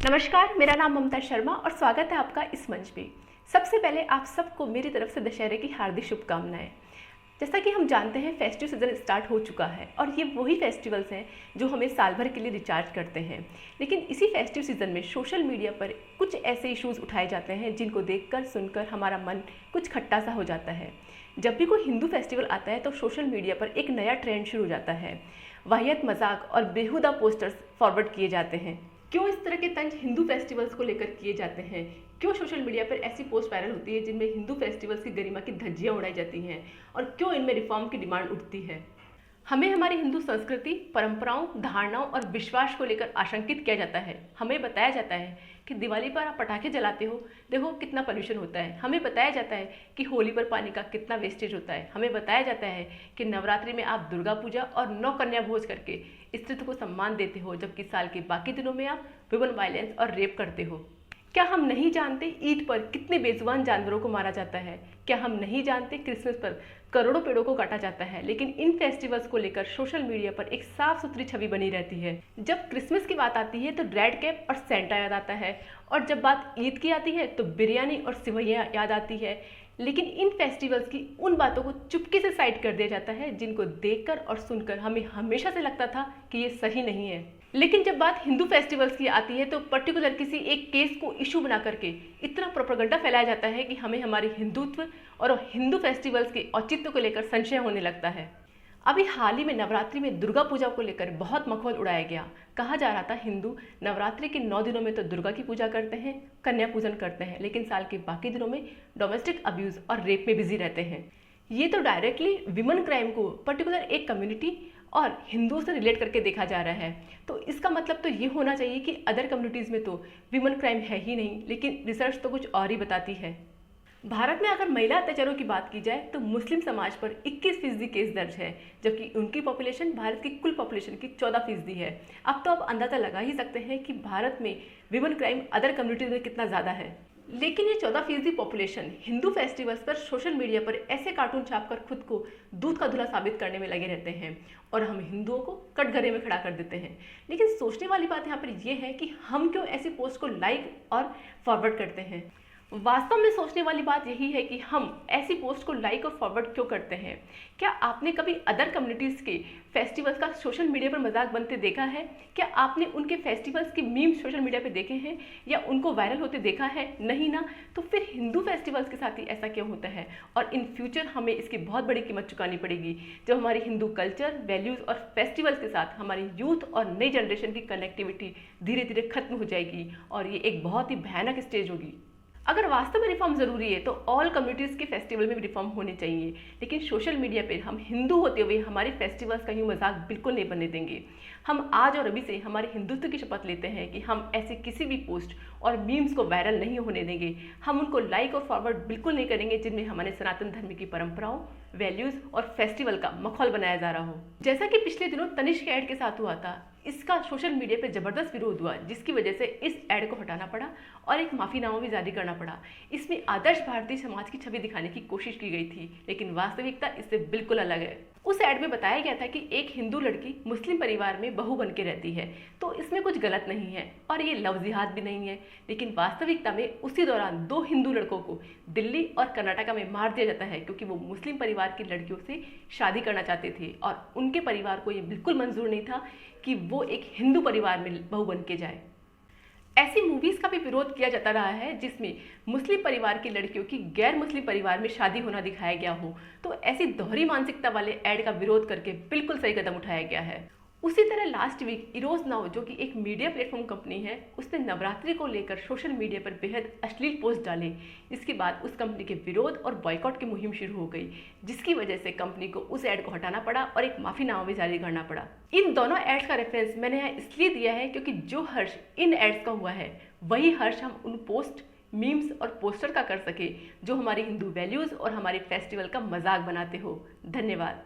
नमस्कार, मेरा नाम ममता शर्मा और स्वागत है आपका इस मंच पे। सबसे पहले आप सबको मेरी तरफ से दशहरे की हार्दिक शुभकामनाएं। जैसा कि हम जानते हैं फेस्टिव सीज़न स्टार्ट हो चुका है और ये वही फेस्टिवल्स हैं जो हमें साल भर के लिए रिचार्ज करते हैं। लेकिन इसी फेस्टिव सीज़न में सोशल मीडिया पर कुछ ऐसे इश्यूज़ उठाए जाते हैं जिनको देखकर सुनकर हमारा मन कुछ खट्टा सा हो जाता है। जब भी कोई हिंदू फेस्टिवल आता है तो सोशल मीडिया पर एक नया ट्रेंड शुरू हो जाता है। वाहियत मजाक और बेहुदा पोस्टर्स फॉरवर्ड किए जाते हैं। क्यों इस तरह के तंज हिंदू फेस्टिवल्स को लेकर किए जाते हैं? क्यों सोशल मीडिया पर ऐसी पोस्ट वायरल होती है जिनमें हिंदू फेस्टिवल्स की गरिमा की धज्जियां उड़ाई जाती हैं? और क्यों इनमें रिफॉर्म की डिमांड उठती है? हमें हमारी हिंदू संस्कृति, परंपराओं, धारणाओं और विश्वास को लेकर आशंकित किया जाता है। हमें बताया जाता है कि दिवाली पर आप पटाखे जलाते हो, देखो कितना पोल्यूशन होता है। हमें बताया जाता है कि होली पर पानी का कितना वेस्टेज होता है। हमें बताया जाता है कि नवरात्रि में आप दुर्गा पूजा और 9 कन्या भोज करके स्त्रीत्व को सम्मान देते हो, जबकि साल के बाकी दिनों में आप वुमेन वायलेंस और रेप करते हो। क्या हम नहीं जानते ईद पर कितने बेजुबान जानवरों को मारा जाता है? क्या हम नहीं जानते क्रिसमस पर करोड़ों पेड़ों को काटा जाता है? लेकिन इन फेस्टिवल्स को लेकर सोशल मीडिया पर एक साफ सुथरी छवि बनी रहती है। जब क्रिसमस की बात आती है तो रेड कैप और सेंटा याद आता है, और जब बात ईद की आती है तो बिरयानी और सिवैयाँ याद आती है। लेकिन इन फेस्टिवल्स की उन बातों को चुपके से साइड कर दिया जाता है जिनको देखकर और सुनकर हमें हमेशा से लगता था कि ये सही नहीं है। लेकिन जब बात हिंदू फेस्टिवल्स की आती है तो पर्टिकुलर किसी एक केस को इशू बना करके इतना प्रोपेगेंडा फैलाया जाता है कि हमें हमारे हिंदुत्व और हिंदू फेस्टिवल्स के औचित्य को लेकर संशय होने लगता है। अभी हाल ही में नवरात्रि में दुर्गा पूजा को लेकर बहुत मखौल उड़ाया गया। कहा जा रहा था हिंदू नवरात्रि के 9 दिनों में तो दुर्गा की पूजा करते हैं, कन्या पूजन करते हैं, लेकिन साल के बाकी दिनों में डोमेस्टिक अब्यूज और रेप में बिजी रहते हैं। ये तो डायरेक्टली विमेन क्राइम को पर्टिकुलर एक कम्युनिटी और हिंदुओं से रिलेट करके देखा जा रहा है। तो इसका मतलब तो ये होना चाहिए कि अदर कम्युनिटीज़ में तो विमेन क्राइम है ही नहीं, लेकिन रिसर्च तो कुछ और ही बताती है। भारत में अगर महिला अत्याचारों की बात की जाए तो मुस्लिम समाज पर 21% केस दर्ज है, जबकि उनकी पॉपुलेशन भारत की कुल पॉपुलेशन की 14% है। अब तो आप अंदाज़ा लगा ही सकते हैं कि भारत में विमेन क्राइम अदर कम्युनिटीज़ में कितना ज़्यादा है। लेकिन ये 14% पॉपुलेशन हिंदू फेस्टिवल्स पर सोशल मीडिया पर ऐसे कार्टून छापकर खुद को दूध का धुला साबित करने में लगे रहते हैं और हम हिंदुओं को कटघरे में खड़ा कर देते हैं। लेकिन सोचने वाली बात यहाँ पर यह है कि हम क्यों ऐसी पोस्ट को लाइक और फॉरवर्ड करते हैं। वास्तव में सोचने वाली बात यही है कि हम ऐसी पोस्ट को लाइक और फॉरवर्ड क्यों करते हैं। क्या आपने कभी अदर कम्युनिटीज़ के फेस्टिवल्स का सोशल मीडिया पर मजाक बनते देखा है? क्या आपने उनके फेस्टिवल्स के मीम्स सोशल मीडिया पे देखे हैं या उनको वायरल होते देखा है? नहीं ना। तो फिर हिंदू फेस्टिवल्स के साथ ही ऐसा क्यों होता है? और इन फ्यूचर हमें इसकी बहुत बड़ी कीमत चुकानी पड़ेगी जब हमारी हिंदू कल्चर, वैल्यूज़ और फेस्टिवल्स के साथ हमारी यूथ और नई जनरेशन की कनेक्टिविटी धीरे धीरे खत्म हो जाएगी और ये एक बहुत ही भयानक स्टेज होगी। अगर वास्तव में रिफॉर्म ज़रूरी है तो ऑल कम्युनिटीज़ के फेस्टिवल में भी रिफॉर्म होने चाहिए, लेकिन सोशल मीडिया पे हम हिंदू होते हुए हमारे फेस्टिवल्स का यूँ मजाक बिल्कुल नहीं बनने देंगे। हम आज और अभी से हमारे हिंदुत्व की शपथ लेते हैं कि हम ऐसे किसी भी पोस्ट और मीम्स को वायरल नहीं होने देंगे। हम उनको लाइक और फॉरवर्ड बिल्कुल नहीं करेंगे जिनमें हमारे सनातन धर्म की परंपराओं, वैल्यूज़ और फेस्टिवल का मखौल बनाया जा रहा हो। जैसा कि पिछले दिनों तनिष्क ऐड के साथ हुआ था, इसका सोशल मीडिया पे जबरदस्त विरोध हुआ, जिसकी वजह से इस ऐड को हटाना पड़ा और एक माफीनामा भी जारी करना पड़ा। इसमें आदर्श भारतीय समाज की छवि दिखाने की कोशिश की गई थी, लेकिन वास्तविकता इससे बिल्कुल अलग है। उस ऐड में बताया गया था कि एक हिंदू लड़की मुस्लिम परिवार में बहू बन के रहती है, तो इसमें कुछ गलत नहीं है और ये लव जिहाद भी नहीं है। लेकिन वास्तविकता में उसी दौरान 2 हिंदू लड़कों को दिल्ली और कर्नाटका में मार दिया जाता है क्योंकि वो मुस्लिम परिवार की लड़कियों से शादी करना चाहते थे और उनके परिवार को ये बिल्कुल मंजूर नहीं था कि वो एक हिंदू परिवार में बहू बन के जाए। ऐसी मूवीज़ का भी विरोध किया जाता रहा है जिसमें मुस्लिम परिवार की लड़कियों की गैर मुस्लिम परिवार में शादी होना दिखाया गया हो, तो ऐसी दोहरी मानसिकता वाले ऐड का विरोध करके बिल्कुल सही कदम उठाया गया है। उसी तरह लास्ट वीक इरोज नाउ, जो कि एक मीडिया प्लेटफॉर्म कंपनी है, उसने नवरात्रि को लेकर सोशल मीडिया पर बेहद अश्लील पोस्ट डाले। इसके बाद उस कंपनी के विरोध और बॉयकॉट की मुहिम शुरू हो गई, जिसकी वजह से कंपनी को उस ऐड को हटाना पड़ा और एक माफीनामा भी जारी करना पड़ा। इन दोनों एड्स का रेफरेंस मैंने यहाँ इसलिए दिया है क्योंकि जो हर्ष इन एड्स का हुआ है वही हर्ष हम उन पोस्ट, मीम्स और पोस्टर का कर सके जो हमारी हिंदू वैल्यूज़ और हमारे फेस्टिवल का मजाक बनाते हो। धन्यवाद।